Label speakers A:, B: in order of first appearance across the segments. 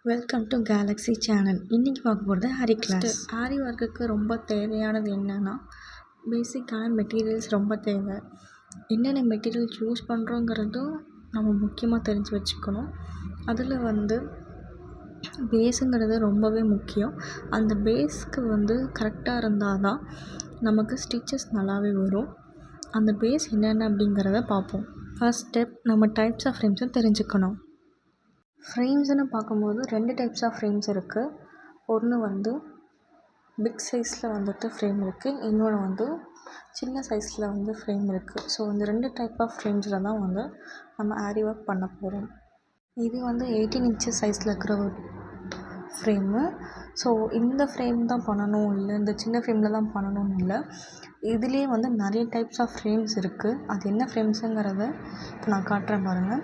A: Welcome to Galaxy channel. இன்றைக்கி பார்க்க போகிறது ஆரி கிளாஸ். ஆரி ஒர்க்குக்கு ரொம்ப தேவையானது என்னென்னா, பேசிக்கான மெட்டீரியல்ஸ் ரொம்ப தேவை. என்னென்ன மெட்டீரியல்ஸ் யூஸ் பண்ணுறோங்கிறதும் நம்ம முக்கியமாக தெரிஞ்சு வச்சுக்கணும். அதில் பேஸுங்கிறது ரொம்பவே முக்கியம். அந்த பேஸ்க்கு கரெக்டாக இருந்தால் தான் நமக்கு ஸ்டிச்சஸ் நல்லாவே வரும். அந்த பேஸ் என்னென்ன அப்படிங்கிறத பார்ப்போம். ஃபர்ஸ்ட் ஸ்டெப், நம்ம டைப்ஸ் ஆஃப் ஃப்ரேம்ஸை தெரிஞ்சுக்கணும். ஃப்ரேம்ஸ்னு பார்க்கும்போது 2 டைப்ஸ் ஆஃப் ஃப்ரேம்ஸ் இருக்குது. ஒன்று பிக் சைஸில் ஃப்ரேம் இருக்குது. இன்னொன்று சின்ன சைஸில் ஃப்ரேம் இருக்குது. ஸோ இந்த 2 டைப் ஆஃப் ஃப்ரேம்ஸில் தான் நம்ம ஆரி ஒர்க் பண்ண போகிறோம். இது 18 இன்ச்சஸ் சைஸில் இருக்கிற ஒரு ஃப்ரேமு. ஸோ இந்த ஃப்ரேம் தான் பண்ணணும், இல்லை இந்த சின்ன ஃப்ரேமில் தான் பண்ணணும்னு இல்லை. இதுலேயே நிறைய டைப்ஸ் ஆஃப் ஃப்ரேம்ஸ் இருக்குது. அது என்ன ஃப்ரேம்ஸுங்கிறத இப்போ நான் காட்டுறேன் பாருங்கள்.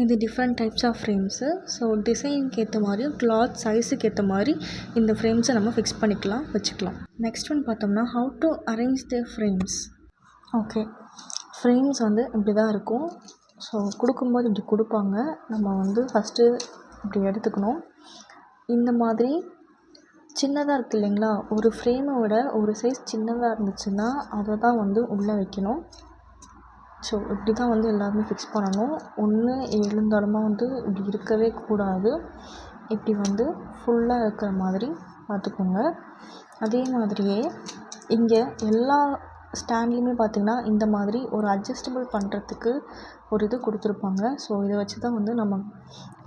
A: இது different types of frames. So டிசைனுக்கு ஏற்ற மாதிரியும் கிளாத் சைஸுக்கு ஏற்ற மாதிரி இந்த ஃப்ரேம்ஸை நம்ம ஃபிக்ஸ் பண்ணிக்கலாம், வச்சுக்கலாம். நெக்ஸ்ட் பார்த்தோம்னா, how to arrange the frames. Okay, frames இப்படி தான் இருக்கும். ஸோ கொடுக்கும்போது இப்படி கொடுப்பாங்க. நம்ம ஃபஸ்ட்டு இப்படி எடுத்துக்கணும். இந்த மாதிரி சின்னதாக இருக்குது இல்லைங்களா, ஒரு ஃப்ரேமை விட ஒரு சைஸ் சின்னதாக இருந்துச்சுன்னா அதை தான் உள்ளே வைக்கணும். ஸோ இப்படி தான் எல்லாருமே ஃபிக்ஸ் பண்ணணும். ஒன்று எழுந்தாலுமாக இப்படி இருக்கவே கூடாது. இப்படி ஃபுல்லாக இருக்கிற மாதிரி பார்த்துக்கோங்க. அதே மாதிரியே இங்கே எல்லா ஸ்டாண்ட்லேயுமே பார்த்திங்கன்னா இந்த மாதிரி ஒரு அட்ஜஸ்டபிள் பண்ணுறதுக்கு ஒரு இது கொடுத்துருப்பாங்க. ஸோ இதை வச்சு தான் நம்ம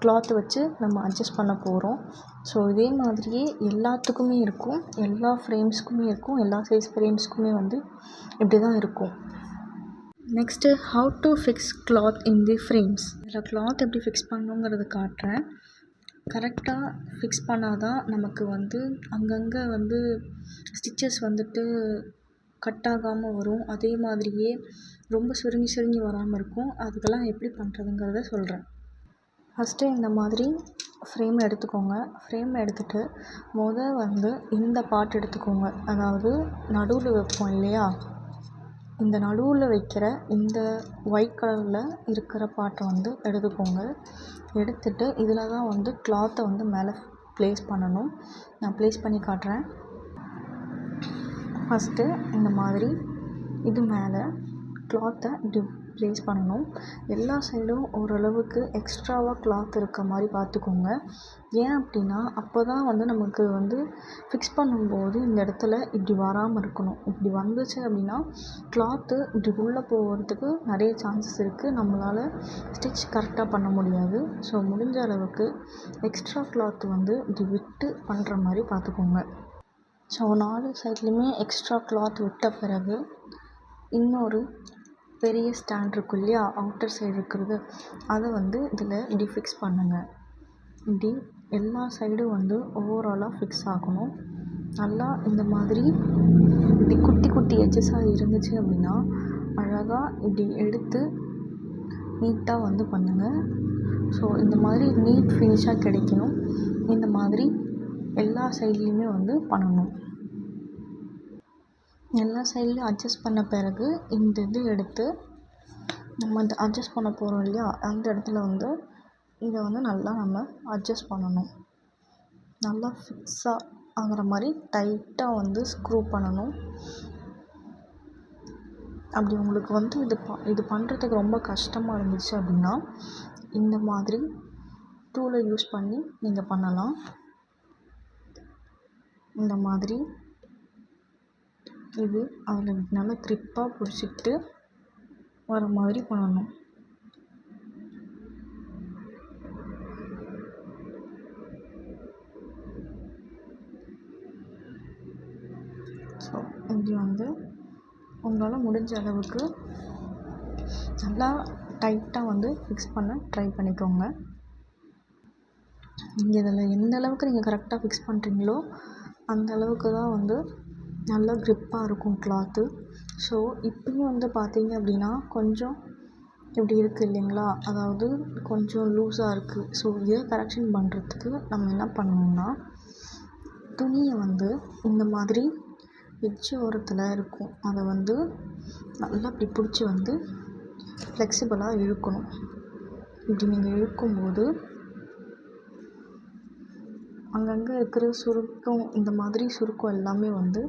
A: கிளாத்தை வச்சு நம்ம அட்ஜஸ்ட் பண்ண போகிறோம். ஸோ இதே மாதிரியே எல்லாத்துக்குமே இருக்கும், எல்லா ஃப்ரேம்ஸ்க்குமே இருக்கும், எல்லா சைஸ் ஃப்ரேம்ஸ்க்குமே இப்படி தான் இருக்கும். Next, how to fix cloth in the frames. இதில் கிளாத் எப்படி ஃபிக்ஸ் பண்ணணுங்கிறது காட்டுறேன். கரெக்டாக ஃபிக்ஸ் பண்ணால் தான் நமக்கு அங்கங்கே ஸ்டிச்சஸ் கட் ஆகாமல் வரும். அதே மாதிரியே ரொம்ப சுருங்கி வராமல் இருக்கும். அதுக்கெல்லாம் எப்படி பண்ணுறதுங்கிறத சொல்கிறேன். ஃபஸ்ட்டு இந்த மாதிரி ஃப்ரேம் எடுத்துக்கோங்க. ஃப்ரேம் எடுத்துகிட்டு இந்த பார்ட் எடுத்துக்கோங்க. அதாவது நடுவில் வைப்போம் இல்லையா, இந்த நடுவில் வைக்கிற இந்த ஒயிட் கலரில் இருக்கிற பார்ட்டை எடுத்துக்கோங்க. எடுத்துகிட்டு இதில் தான் கிளாத்தை மேலே ப்ளேஸ் பண்ணணும். நான் ப்ளேஸ் பண்ணி காட்டுறேன். ஃபஸ்ட்டு இந்த மாதிரி இது மேலே கிளாத்தை இப்படி ப்ளேஸ் பண்ணணும். எல்லா சைடும் ஓரளவுக்கு எக்ஸ்ட்ராவாக கிளாத் இருக்க மாதிரி பார்த்துக்கோங்க. ஏன் அப்படின்னா, அப்போ தான் நமக்கு ஃபிக்ஸ் பண்ணும்போது இந்த இடத்துல இப்படி வராமல் இருக்கணும். இப்படி வந்துச்சு அப்படின்னா கிளாத்து இப்படி உள்ளே போகிறதுக்கு நிறைய சான்சஸ் இருக்குது. நம்மளால் ஸ்டிச் கரெக்டாக பண்ண முடியாது. ஸோ முடிஞ்ச அளவுக்கு எக்ஸ்ட்ரா கிளாத்து இப்படி விட்டு பண்ணுற மாதிரி பார்த்துக்கோங்க. ஸோ 4 சைட்லேயுமே எக்ஸ்ட்ரா கிளாத் விட்ட பிறகு இன்னொரு பெரிய ஸ்டாண்ட் இருக்கும் இல்லையா, அவுட்டர் சைடு இருக்கிறது, அதை இதில் இப்படி ஃபிக்ஸ் பண்ணுங்கள். இப்படி எல்லா சைடும் ஓவராலாக ஃபிக்ஸ் ஆகணும். நல்லா இந்த மாதிரி இப்படி குட்டி குட்டி எட்ஜஸாக இருந்துச்சு அப்படின்னா அழகாக இப்படி எடுத்து நீட்டாக பண்ணுங்கள். ஸோ இந்த மாதிரி நீட் ஃபினிஷாக கிடைக்கணும். இந்த மாதிரி எல்லா சைட்லேயுமே பண்ணணும். எல்லா சைட்லேயும் அட்ஜஸ்ட் பண்ண பிறகு இந்த இது எடுத்து நம்ம அட்ஜஸ்ட் பண்ண போகிறோம் இல்லையா, அந்த இடத்துல இதை நல்லா நம்ம அட்ஜஸ்ட் பண்ணணும். நல்லா ஃபிக்ஸாக ஆகிற மாதிரி டைட்டாக ஸ்க்ரூ பண்ணணும். அப்படி உங்களுக்கு இது பண்ணுறதுக்கு ரொம்ப கஷ்டமாக இருந்துச்சு அப்படின்னா இந்த மாதிரி டூலை யூஸ் பண்ணி நீங்கள் பண்ணலாம். இந்த மாதிரி இது அதில் நல்லா க்ரிப்பாக பிடிச்சிக்கிட்டு வர மாதிரி பண்ணணும். ஸோ இப்படி உங்களால் முடிஞ்ச அளவுக்கு நல்லா டைட்டாக ஃபிக்ஸ் பண்ண ட்ரை பண்ணிக்கோங்க. நீங்கள் இதில் எந்த அளவுக்கு நீங்கள் கரெக்டாக ஃபிக்ஸ் பண்ணுறீங்களோ அந்த அளவுக்கு தான் நல்லா க்ரிப்பாக இருக்கும் கிளாத்து. ஸோ இப்பயும் பார்த்தீங்க அப்படின்னா கொஞ்சம் இப்படி இருக்குது இல்லைங்களா, அதாவது கொஞ்சம் லூஸாக இருக்குது. ஸோ இதை கரெக்ஷன் பண்ணுறதுக்கு நம்ம என்ன பண்ணணும்னா, துணியை இந்த மாதிரி எட்ஜ் ஓரத்தில் இருக்கும், அதை நல்லா இப்படி பிடிச்சி ஃப்ளெக்சிபிளாக இழுக்கணும். இப்படி நீங்கள் இழுக்கும்போது அங்கங்கே இருக்கிற சுருக்கம், இந்த மாதிரி சுருக்கம் எல்லாமே வந்து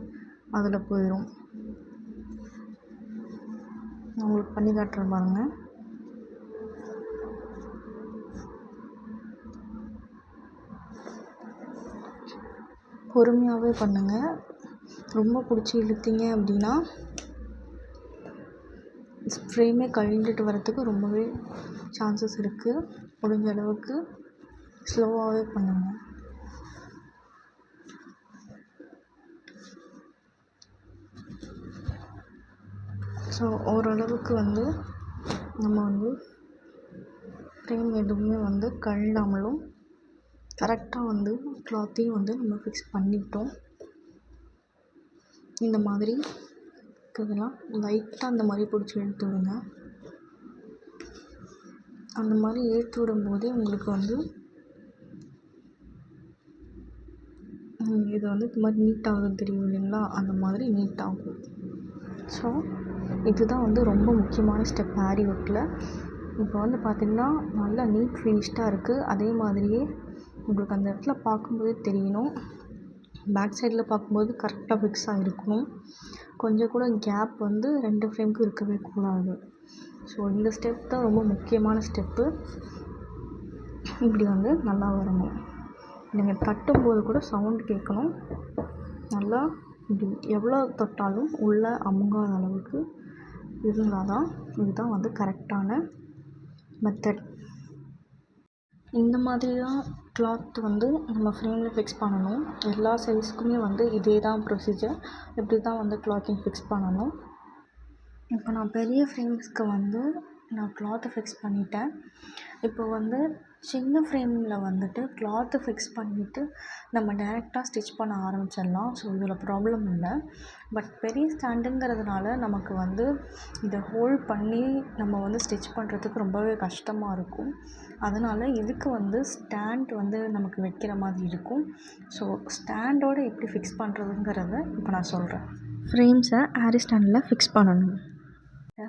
A: அதில் போயிடும். நான் உங்களுக்கு பண்ணி காட்டுறேன் பாருங்கள். பொறுமையாகவே பண்ணுங்கள். ரொம்ப பிடிச்சி இழுத்தீங்க அப்படின்னா ஃப்ரேமே கழண்டுட்டு வரத்துக்கு ரொம்பவே சான்சஸ் இருக்குது. முடிஞ்ச அளவுக்கு ஸ்லோவாகவே பண்ணுங்கள். ஸோ ஓரளவுக்கு வந்து நம்ம வந்து ஃப்ரேம் எதுவுமே வந்து கழண்டாமலும் கரெக்டாக வந்து கிளாத்தையும் வந்து நம்ம ஃபிக்ஸ் பண்ணிட்டோம். இந்த மாதிரி இருக்கிறதெல்லாம் லைட்டாக அந்த மாதிரி பிடிச்சி இழுத்து விடுங்க. அந்த மாதிரி இழுத்து விடும்போதே உங்களுக்கு வந்து இது வந்து இந்த மாதிரி நீட்டாக தெரியும் இல்லைங்களா, அந்த மாதிரி நீட்டாகும். ஸோ இதுதான் வந்து ரொம்ப முக்கியமான ஸ்டெப் ஆரி ஒர்க்கில். இப்போ வந்து பார்த்திங்கன்னா நல்லா நீட் ஃபினிஷ்டாக இருக்குது. அதே மாதிரியே உங்களுக்கு அந்த இடத்துல பார்க்கும்போதே தெரியணும். பேக் சைடில் பார்க்கும்போது கரெக்டாக ஃபிக்ஸ் ஆகிருக்கணும். கொஞ்சம் கூட கேப் வந்து 2 ஃப்ரேமுக்கும் இருக்கவே கூடாது. ஸோ இந்த ஸ்டெப் தான் ரொம்ப முக்கியமான ஸ்டெப்பு. இப்படி வந்து நல்லா வரணும். நீங்கள் தட்டும்போது கூட சவுண்டு கேட்கணும். நல்லா இப்படி எவ்வளோ தொட்டாலும் உள்ளே அமுங்காத அளவுக்கு இருந்தால் தான் இதுதான் வந்து கரெக்டான மெத்தட். இந்த மாதிரி தான் கிளாத் வந்து நம்ம ஃப்ரேமில் ஃபிக்ஸ் பண்ணணும். எல்லா சைஸ்க்குமே வந்து இதே தான் ப்ரொசீஜர். இப்படி தான் வந்து கிளாத்திங் ஃபிக்ஸ் பண்ணணும். இப்போ நான் பெரிய ஃப்ரேம்ஸ்க்கு வந்து நான் கிளாத்தை ஃபிக்ஸ் பண்ணிட்டேன். இப்போ வந்து சின்ன ஃப்ரேமில் வந்துட்டு கிளாத்தை ஃபிக்ஸ் பண்ணிவிட்டு நம்ம டைரெக்டாக ஸ்டிச் பண்ண ஆரம்பிச்சிடலாம். ஸோ இதில் ப்ராப்ளம் இல்லை. பட் பெரிய ஸ்டாண்டுங்கிறதுனால நமக்கு வந்து இதை ஹோல்ட் பண்ணி நம்ம வந்து ஸ்டிச் பண்ணுறதுக்கு ரொம்பவே கஷ்டமாக இருக்கும். அதனால் இதுக்கு வந்து ஸ்டாண்ட் வந்து நமக்கு வைக்கிற மாதிரி இருக்கும். ஸோ ஸ்டாண்டோடு எப்படி ஃபிக்ஸ் பண்ணுறதுங்கிறத இப்போ நான் சொல்கிறேன். ஃப்ரேம்ஸை ஆரி ஸ்டாண்டில் ஃபிக்ஸ் பண்ணணும்.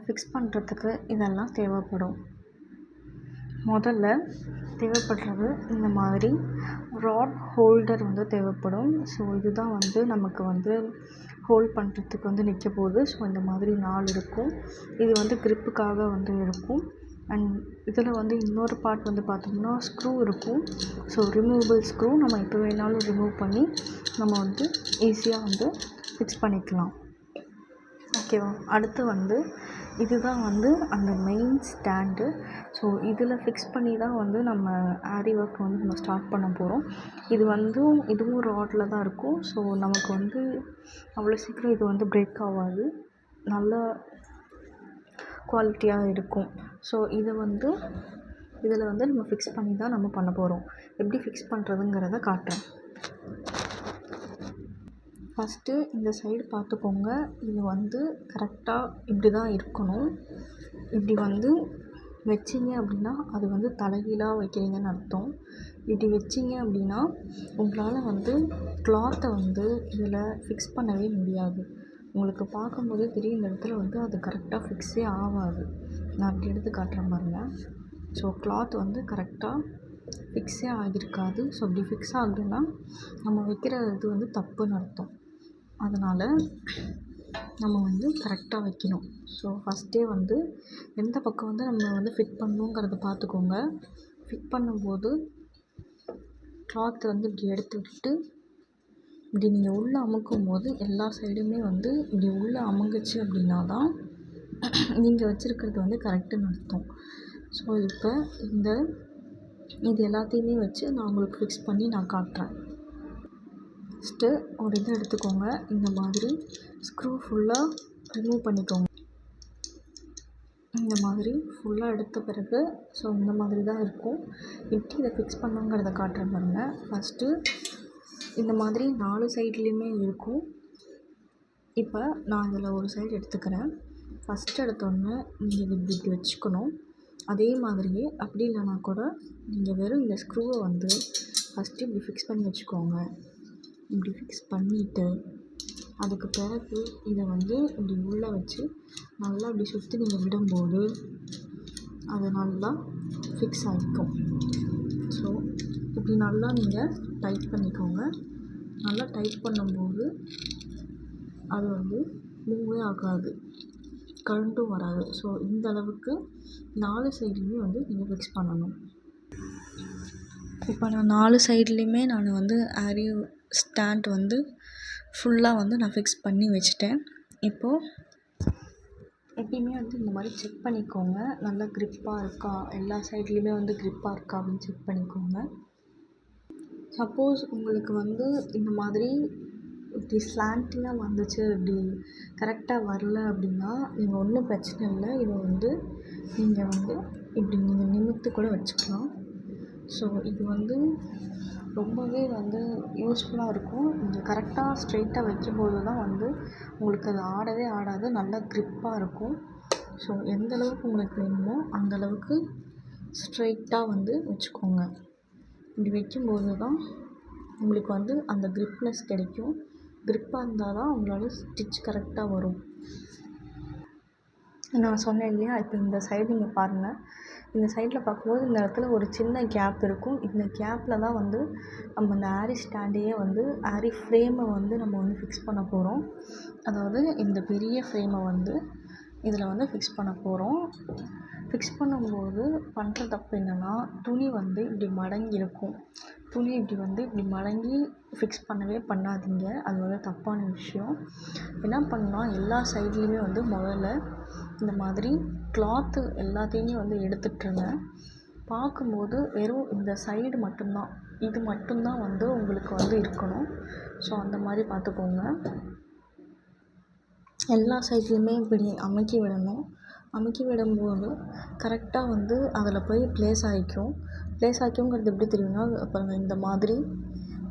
A: ஃபிக்ஸ் பண்ணுறதுக்கு இதெல்லாம் தேவைப்படும். முதல்ல தேவைப்படுறது இந்த மாதிரி ராட் ஹோல்டர் வந்து தேவைப்படும். ஸோ இதுதான் வந்து நமக்கு வந்து ஹோல்ட் பண்ணுறதுக்கு வந்து நிற்க போகுது. ஸோ இந்த மாதிரி 4 இருக்கும். இது வந்து க்ரிப்புக்காக வந்து இருக்கும். அண்ட் இதில் வந்து இன்னொரு பார்ட் வந்து பார்த்தோம்னா ஸ்க்ரூ இருக்கும். ஸோ ரிமூவபிள் ஸ்க்ரூ நம்ம எப்போ வேணாலும் ரிமூவ் பண்ணி நம்ம வந்து ஈஸியாக வந்து ஃபிக்ஸ் பண்ணிக்கலாம். ஓகேவா? அடுத்து வந்து இதுதான் வந்து அந்த மெயின் ஸ்டாண்டு. ஸோ இதில் ஃபிக்ஸ் பண்ணி தான் வந்து நம்ம ஆரி ஒர்க் வந்து நம்ம ஸ்டார்ட் பண்ண போகிறோம். இது வந்து இதுவும் ராடில் தான் இருக்கும். ஸோ நமக்கு வந்து அவ்வளோ சீக்கிரம் இது வந்து பிரேக் ஆகாது. நல்ல குவாலிட்டியாக இருக்கும். ஸோ இதை வந்து இதில் வந்து நம்ம ஃபிக்ஸ் பண்ணி தான் நம்ம பண்ண போகிறோம். எப்படி ஃபிக்ஸ் பண்ணுறதுங்கிறத காட்டுறேன். ஃபஸ்ட்டு இந்த சைடு பார்த்துக்கோங்க. இது வந்து கரெக்டாக இப்படி தான் இருக்கணும். இப்படி வந்து வச்சிங்க அப்படின்னா அது வந்து தலைகீழாக வைக்கிறீங்கன்னு அர்த்தம். இப்படி வச்சிங்க அப்படின்னா உங்களால் வந்து கிளாத்தை வந்து இதில் ஃபிக்ஸ் பண்ணவே முடியாது. உங்களுக்கு பார்க்கும்போதே தெரியும் இந்த இடத்துல வந்து அது கரெக்டாக ஃபிக்ஸே ஆகாது. நான் அப்படி எடுத்து காட்டுறேன் பாருங்கள். ஸோ கிளாத் வந்து கரெக்டாக ஃபிக்ஸே ஆகியிருக்காது. ஸோ அப்படி ஃபிக்ஸ் ஆகலைன்னா நம்ம வைக்கிற இது வந்து தப்புன்னு அர்த்தம். அதனால் நம்ம வந்து கரெக்டாக வைக்கணும். ஸோ ஃபஸ்ட்டே வந்து எந்த பக்கம் வந்து நம்ம வந்து ஃபிட் பண்ணணுங்கிறத பார்த்துக்கோங்க. ஃபிட் பண்ணும்போது கிளாத்தை வந்து இப்படி எடுத்து விட்டுட்டு இப்படி நீங்கள் உள்ளே அமுக்கும் போது எல்லா சைடுமே வந்து இப்படி உள்ளே அமுங்குச்சு அப்படின்னா தான் நீங்கள் வச்சுருக்கிறது வந்து கரெக்டுன்னு அர்த்தம். ஸோ இப்போ இது எல்லாத்தையுமே வச்சு நான் உங்களுக்கு ஃபிக்ஸ் பண்ணி நான் காட்டுறேன். ஃபஸ்ட்டு ஒரு இதை எடுத்துக்கோங்க. இந்த மாதிரி ஸ்க்ரூ ஃபுல்லாக ரிமூவ் பண்ணிக்கோங்க. இந்த மாதிரி ஃபுல்லாக எடுத்த பிறகு ஸோ இந்த மாதிரி தான் இருக்கும். எப்படி இதை ஃபிக்ஸ் பண்ணுங்கிறத காட்டுறேன் பாருங்கள். ஃபஸ்ட்டு இந்த மாதிரி 4 சைட்லேயுமே இருக்கும். இப்போ நான் இதில் ஒரு சைடு எடுத்துக்கிறேன். ஃபஸ்ட்டு எடுத்தோடனே நீங்கள் இது இப்படி வச்சுக்கணும். அதே மாதிரியே அப்படி இல்லைனா கூட நீங்கள் வெறும் இந்த ஸ்க்ரூவை வந்து ஃபஸ்ட்டு இப்படி ஃபிக்ஸ் பண்ணி வச்சுக்கோங்க. இப்படி ஃபிக்ஸ் பண்ணிவிட்டு அதுக்கு பிறகு இதை வந்து இப்படி உள்ளே வச்சு நல்லா இப்படி சுற்றி நீங்கள் விடும்போது அது நல்லா ஃபிக்ஸ் ஆகிக்கும். ஸோ இப்படி நல்லா நீங்கள் டைட் பண்ணிக்கோங்க. நல்லா டைட் பண்ணும்போது அது வந்து மூவே ஆகாது, கழண்டும் வராது. ஸோ இந்த அளவுக்கு 4 சைட்லேயுமே வந்து நீங்கள் ஃபிக்ஸ் பண்ணணும். இப்போ நான் 4 சைட்லேயுமே நான் வந்து ஆரி ஸ்டாண்ட் வந்து ஃபுல்லாக வந்து நான் ஃபிக்ஸ் பண்ணி வச்சுட்டேன். இப்போது எப்பயுமே வந்து இந்த மாதிரி செக் பண்ணிக்கோங்க, நல்லா க்ரிப்பாக இருக்கா, எல்லா சைட்லேயுமே வந்து க்ரிப்பாக இருக்கா அப்படின்னு செக் பண்ணிக்கோங்க. சப்போஸ் உங்களுக்கு வந்து இந்த மாதிரி இப்படி ஸ்லாண்டிங்காக வந்துச்சு, இப்படி கரெக்டாக வரல அப்படின்னா நீங்கள் ஒன்றும் பிரச்சனை இல்லை. இதை வந்து நீங்கள் வந்து இப்படி நீங்கள் நிமிர்த்து கூட வச்சுக்கலாம். ஸோ இது வந்து ரொம்பவே வந்து யூஸ்ஃபுல்லாக இருக்கும். நீங்கள் கரெக்டாக ஸ்ட்ரெயிட்டாக வைக்கும்போது தான் வந்து உங்களுக்கு அது ஆடவே ஆடாது, நல்லா க்ரிப்பாக இருக்கும். ஸோ எந்த அளவுக்கு உங்களுக்கு வேணுமோ அந்த அளவுக்கு ஸ்ட்ரெயிட்டாக வந்து வச்சுக்கோங்க. இப்படி வைக்கும்போது தான் உங்களுக்கு வந்து அந்த க்ரிப்னஸ் கிடைக்கும். க்ரிப்பாக இருந்தால் தான் உங்களால் ஸ்டிச் கரெக்டாக வரும். நான் சொன்னேன் இல்லையா, இப்போ இந்த சைடு நீங்கள் பாருங்கள். இந்த சைடில் பார்க்கும்போது இந்த இடத்துல ஒரு சின்ன கேப் இருக்கும். இந்த கேப்பில் தான் வந்து நம்ம இந்த ஆரி ஸ்டாண்டையே வந்து ஆரி ஃப்ரேமை வந்து நம்ம வந்து ஃபிக்ஸ் பண்ண போகிறோம். அதாவது இந்த பெரிய ஃப்ரேமை வந்து இதில் வந்து ஃபிக்ஸ் பண்ண போகிறோம். ஃபிக்ஸ் பண்ணும்போது பண்ணுற தப்பு என்னென்னா, துணி வந்து இப்படி மடங்கி இருக்கும். துணி இப்படி மடங்கி ஃபிக்ஸ் பண்ணவே பண்ணாதீங்க. அது வந்து தப்பான விஷயம். என்ன பண்ணணும்னா, எல்லா சைட்லேயுமே வந்து முதல்ல இந்த மாதிரி கிளாத்து எல்லாத்தையுமே வந்து எடுத்துட்டுருங்க. பார்க்கும்போது வெறும் இந்த சைடு மட்டும்தான், இது மட்டும்தான் வந்து உங்களுக்கு வந்து இருக்கணும். ஸோ அந்த மாதிரி பார்த்துக்கோங்க. எல்லா சைட்லேயுமே இப்படி அமுக்கி விடணும். அமுக்கி விடும்போது கரெக்டாக வந்து அதில் போய் ப்ளேஸ் ஆகிக்கும். ப்ளேஸ் ஆகிக்குங்கிறது எப்படி தெரியும்னா, பாருங்க இந்த மாதிரி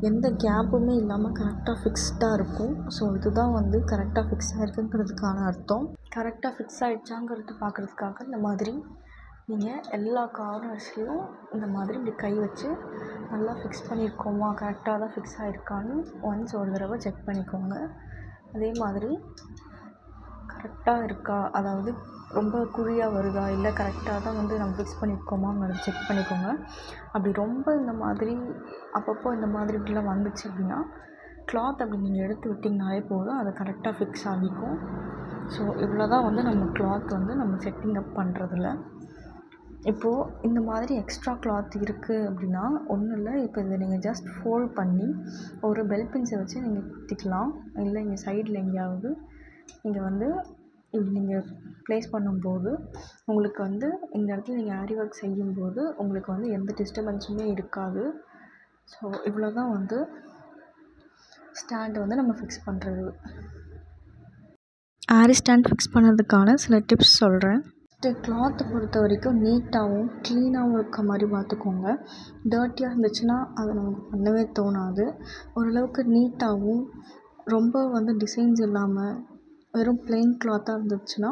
A: எந்த கேப்புமே இல்லாமல் கரெக்டாக ஃபிக்ஸ்டாக இருக்கும். ஸோ இதுதான் வந்து கரெக்டாக ஃபிக்ஸ் ஆகிருக்குங்கிறதுக்கான அர்த்தம். கரெக்டாக ஃபிக்ஸ் ஆகிடுச்சாங்கிறது பார்க்குறதுக்காக இந்த மாதிரி நீங்கள் எல்லா கார்னர்ஸ்லேயும் இந்த மாதிரி இப்படி கை வச்சு நல்லா ஃபிக்ஸ் பண்ணியிருக்கோமா, கரெக்டாக தான் ஃபிக்ஸ் ஆகிருக்கான்னு ஒன்ஸ் ஒரு தடவை செக் பண்ணிக்கோங்க. அதே மாதிரி கரெக்டாக இருக்கா, அதாவது ரொம்ப குழியாக வருதா, இல்லை கரெக்டாக தான் வந்து நம்ம ஃபிக்ஸ் பண்ணியிருக்கோமாங்கிறத செக் பண்ணிக்கோங்க. அப்படி ரொம்ப இந்த மாதிரி அப்பப்போ இந்த மாதிரி இப்படிலாம் வந்துச்சு அப்படின்னா, கிளாத் அப்படி நீங்கள் எடுத்து விட்டிங்கனாலே போதும், அது கரெக்டாக ஃபிக்ஸ் ஆகிக்கும். ஸோ இவ்வளோ தான் வந்து நம்ம கிளாத் வந்து நம்ம செட்டிங் அப் பண்ணுறதில்ல. இப்போது இந்த மாதிரி எக்ஸ்ட்ரா கிளாத் இருக்குது அப்படின்னா ஒன்றும் இல்லை. இப்போ இதை நீங்கள் ஜஸ்ட் ஃபோல்ட் பண்ணி ஒரு பெல் பின்ஸை வச்சு நீங்கள் குத்திக்கலாம். இல்லை இங்கே சைடில் எங்கேயாவது நீங்கள் வந்து இப்படி நீங்கள் ப்ளேஸ் பண்ணும்போது உங்களுக்கு வந்து இந்த இடத்துல நீங்கள் ஆரி ஒர்க் செய்யும்போது உங்களுக்கு வந்து எந்த டிஸ்டர்பன்ஸுமே இருக்காது. ஸோ இவ்வளோ தான் வந்து ஸ்டாண்டை வந்து நம்ம ஃபிக்ஸ் பண்ணுறது. ஆரி ஸ்டாண்ட் ஃபிக்ஸ் பண்ணுறதுக்கான சில டிப்ஸ் சொல்கிறேன். கிளாத்தை பொறுத்த வரைக்கும் நீட்டாகவும் க்ளீனாகவும் இருக்க மாதிரி பார்த்துக்கோங்க. டர்ட்டியாக இருந்துச்சுன்னா அதை நமக்கு பண்ணவே தோணாது. ஓரளவுக்கு நீட்டாகவும் ரொம்ப வந்து டிசைன்ஸ் இல்லாமல் வெறும் ப்ளெயின் கிளாத்தாக இருந்துச்சுன்னா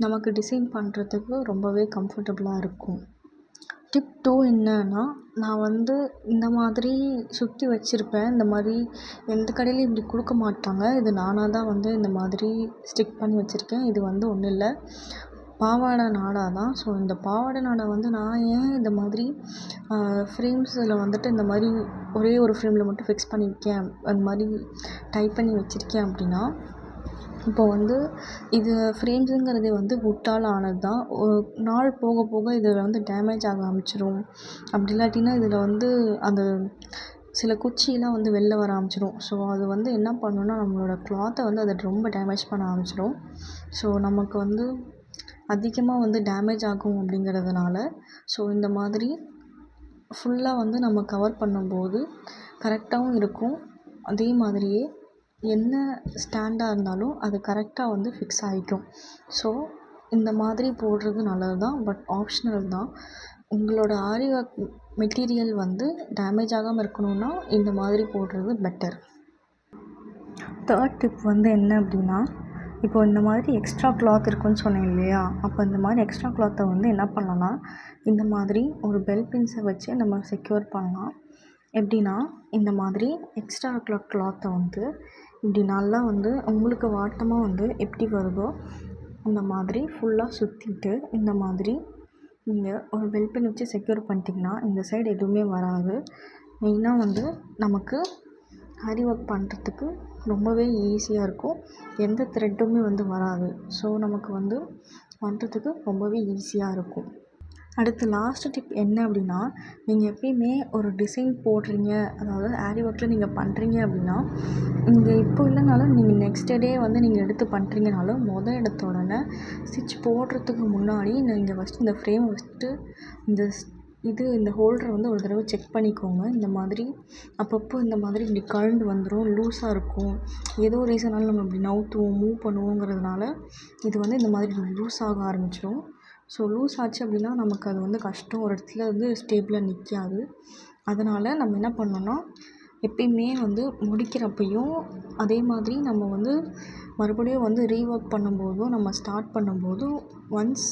A: நமக்கு டிசைன் பண்ணுறதுக்கு ரொம்பவே கம்ஃபர்டபுளாக இருக்கும். டிப் 2 என்னன்னா, நான் வந்து இந்த மாதிரி சுற்றி வச்சுருப்பேன். இந்த மாதிரி எந்த கடையிலையும் இப்படி கொடுக்க மாட்டாங்க. இது நானாக தான் வந்து இந்த மாதிரி ஸ்டிக் பண்ணி வச்சுருக்கேன். இது வந்து ஒன்றும் இல்லை, பாவாடை நாடா தான். ஸோ இந்த பாவாடை நாடா வந்து நான் ஏன் இந்த மாதிரி ஃப்ரேம்ஸில் வந்துட்டு இந்த மாதிரி ஒரே ஒரு ஃப்ரேமில் மட்டும் ஃபிக்ஸ் பண்ணியிருக்கேன், அந்த மாதிரி டைப் பண்ணி வச்சுருக்கேன் அப்படின்னா, இப்போ வந்து இது ஃப்ரேம்ஸுங்கிறதே வந்து வுட்டால் ஆனது தான். நாள் போக போக இதில் வந்து டேமேஜ் ஆக ஆரம்பிச்சிடும். அப்படி இல்லாட்டினா இதில் வந்து அந்த சில குச்சியெலாம் வந்து வெளில வர ஆரம்பிச்சிடும். ஸோ அது வந்து என்ன பண்ணுன்னா, நம்மளோட கிளாத்தை வந்து அதை ரொம்ப டேமேஜ் பண்ண ஆரம்பிச்சிடும். ஸோ நமக்கு வந்து அதிகமாக வந்து டேமேஜ் ஆகும் அப்படிங்கிறதுனால ஸோ இந்த மாதிரி ஃபுல்லாக வந்து நம்ம கவர் பண்ணும்போது கரெக்டாகவும் இருக்கும். அதே மாதிரியே என்ன ஸ்டாண்டாக இருந்தாலும் அது கரெக்டாக வந்து ஃபிக்ஸ் ஆகிக்கும். ஸோ இந்த மாதிரி போடுறது நல்லது தான், பட் ஆப்ஷனல் தான். உங்களோட ஆரி ஒர்க் மெட்டீரியல் வந்து டேமேஜ் ஆகாமல் இருக்கணும்னா இந்த மாதிரி போடுறது பெட்டர். தேர்ட் டிப் வந்து என்ன அப்படின்னா, இப்போது இந்த மாதிரி எக்ஸ்ட்ரா கிளாத் இருக்குன்னு சொன்னேன் இல்லையா, அப்போ இந்த மாதிரி எக்ஸ்ட்ரா கிளாத்தை வந்து என்ன பண்ணலான்னா, இந்த மாதிரி ஒரு பெல் பின்ஸை வச்சு நம்ம செக்யூர் பண்ணலாம். எப்படின்னா, இந்த மாதிரி எக்ஸ்ட்ரா கிளாத்தை வந்து இப்படி நல்லா வந்து உங்களுக்கு வாட்டமாக வந்து எப்படி வருதோ அந்த மாதிரி ஃபுல்லாக சுற்றிட்டு இந்த மாதிரி நீங்கள் ஒரு பெல் பின் வச்சு செக்யூர் பண்ணிட்டீங்கன்னா இந்த சைடு எதுவுமே வராது. மெயினாக வந்து நமக்கு ஆரி ஒர்க் பண்ணுறதுக்கு ரொம்பவே ஈஸியாக இருக்கும். எந்த த்ரெட்டுமே வந்து வராது. ஸோ நமக்கு வந்து பண்ணுறதுக்கு ரொம்பவே ஈஸியாக இருக்கும். அடுத்து லாஸ்ட்டு டிப் என்ன அப்படின்னா, நீங்கள் எப்பயுமே ஒரு டிசைன் போடுறீங்க, அதாவது ஆரி ஒர்க்கில் நீங்கள் பண்ணுறீங்க அப்படின்னா, நீங்கள் இப்போ இல்லைனாலும் நீங்கள் நெக்ஸ்ட் டே வந்து நீங்கள் எடுத்து பண்ணுறீங்கனாலும் எடுத்த உடனே ஸ்டிச் போடுறதுக்கு முன்னாடி நீங்கள் ஃபஸ்ட்டு இந்த ஃப்ரேமை ஃபஸ்ட்டு இந்த ஹோல்டரை வந்து ஒரு தடவை செக் பண்ணிக்கோங்க. இந்த மாதிரி அப்பப்போ இந்த மாதிரி இப்படி கழண்டு வந்துடும், லூஸாக இருக்கும். ஏதோ ஒரு ரீசனால் நம்ம இப்படி நவுத்துவோம், மூவ் பண்ணுவோங்கிறதுனால இது வந்து இந்த மாதிரி லூஸ் ஆக ஆரம்பிச்சிடும். ஸோ லூஸ் ஆச்சு அப்படின்னா நமக்கு அது வந்து கஷ்டம், ஒரு இடத்துல வந்து ஸ்டேபிளாக நிற்காது. அதனால் நம்ம என்ன பண்ணணும்னா, எப்பயுமே வந்து முடிக்கிறப்பையும் அதே மாதிரி நம்ம வந்து மறுபடியும் வந்து ரீஒர்க் பண்ணும்போதும், நம்ம ஸ்டார்ட் பண்ணும்போதும் ஒன்ஸ்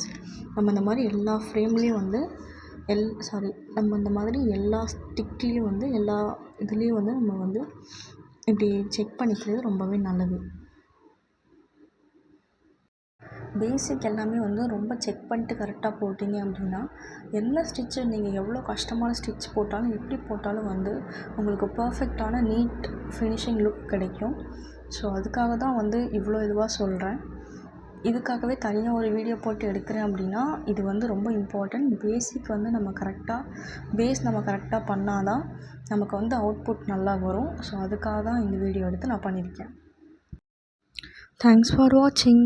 A: நம்ம இந்த மாதிரி எல்லா ஃப்ரேம்லேயும் வந்து நம்ம இந்த மாதிரி எல்லா ஸ்டிக்லேயும் வந்து எல்லா இதுலேயும் வந்து நம்ம வந்து இப்படி செக் பண்ணிக்கிறது ரொம்பவே நல்லது. பேசிக் எல்லாமே வந்து ரொம்ப செக் பண்ணிட்டு கரெக்டாக போட்டிங்க அப்படின்னா, என்ன ஸ்டிச்சு நீங்கள் எவ்வளோ கஷ்டமான ஸ்டிச் போட்டாலும், எப்படி போட்டாலும் வந்து உங்களுக்கு பர்ஃபெக்டான நீட் ஃபினிஷிங் லுக் கிடைக்கும். ஸோ அதுக்காக தான் வந்து இவ்வளோ இதுவாக சொல்கிறேன். இதுக்காகவே தனியாக ஒரு வீடியோ போட்டு எடுக்கிறேன் அப்படின்னா, இது வந்து ரொம்ப இம்பார்ட்டண்ட். பேசிக் வந்து நம்ம கரெக்டாக பண்ணால் தான் நமக்கு வந்து அவுட்புட் நல்லா வரும். ஸோ அதுக்காக தான் இந்த வீடியோ எடுத்து நான் பண்ணியிருக்கேன். தேங்க்ஸ் ஃபார் வாட்சிங்.